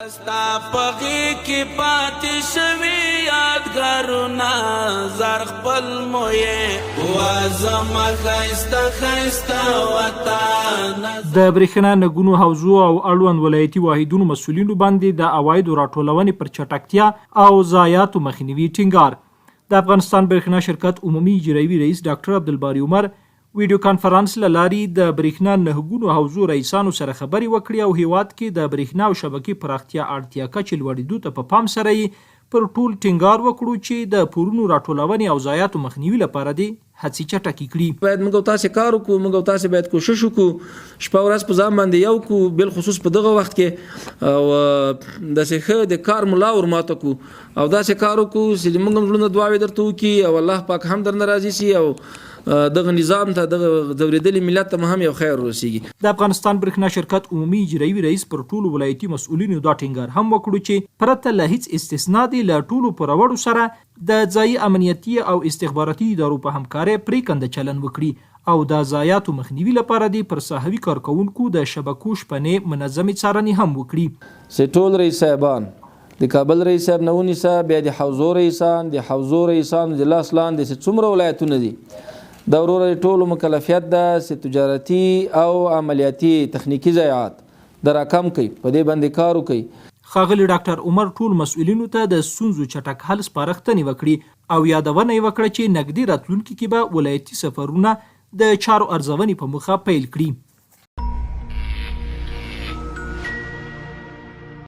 ستا پغی کی پاتی شوی یادګارونه زر خپل مویې وازم خیسته خیسته وطن. د برېښنا نه ګونو حوزو او اړوند ولايتي واحدونو مسئولینو باندې د عوایدو راټولونې پر چټکتیا او ضایعاتو مخنېوي ټېنګار. د افغانستان برېښنا شرکت عمومي اجرایوي رئیس ډاکټر عبدالباري عمر ویډیو کانفرنس له لارې د برېښنا نه ګونو حوزو رئیسانو سره خبرې وکړې او هیواد کې د برېښنا او شبکې پراختیا اړتیا کچې لوړېدو ته په پام سره یې پر ټول ټینګار وکړو چې د پورونو راټولونې او ضایعاتو مخنیوي لپاره دې هڅې چټکې کړي. باید موږ تاسو کار وکړو، موږ تاسو باید کوشش وکړو، شپه ورځ په ځان باندې یو کو، بل خصوص په دغه وخت کې او د څخه د کار ملا ور ماته کو او دا څه کار وکړو چې موږ هم ژوند دعاوې درته وکړي او الله پاک هم درنه راضي شي او دغه نظام ته دغه ځورېدلي ملت ته هم یو خیر ورسیږي. د افغانستان برېښنا شرکت عمومي اجرایوي رئیس پر ټولو ولایتي مسئولینو دا ټینګار هم وکړو چې پرته له هیڅ استثنا دی له ټولو پوروړو سره د ځایي امنیتي او استخباراتي ادارو په همکارۍ پرېکنده چلن وکړي او د ضایعاتو مخنیوي لپاره دی پر ساحوي کارکوونکو د شبکو شپنې منظمې څارنې هم وکړي. ټول رئیس صاحبان د کابل رئیس صاحب نه ونیسه، بیا د حوزو رئیسان، د حوزو رئیسان د لاس لاندې چې څومره ولایتونه دي د وروره ټولو مکلفیت ده چې تجارتي او عملیاتي تخنیکي ضایعات د راکم کوي، په دې باندې کار وکړي. ښاغلي ډاکټر عمر ټول مسئولینو ته د ستونزو چټک حل سپارښتنې وکړي او یادونه یې وکړه چې نږدې راتلونکي کې به ولایتي سفرونه د چارو ارزونې په موخه پیل کړي.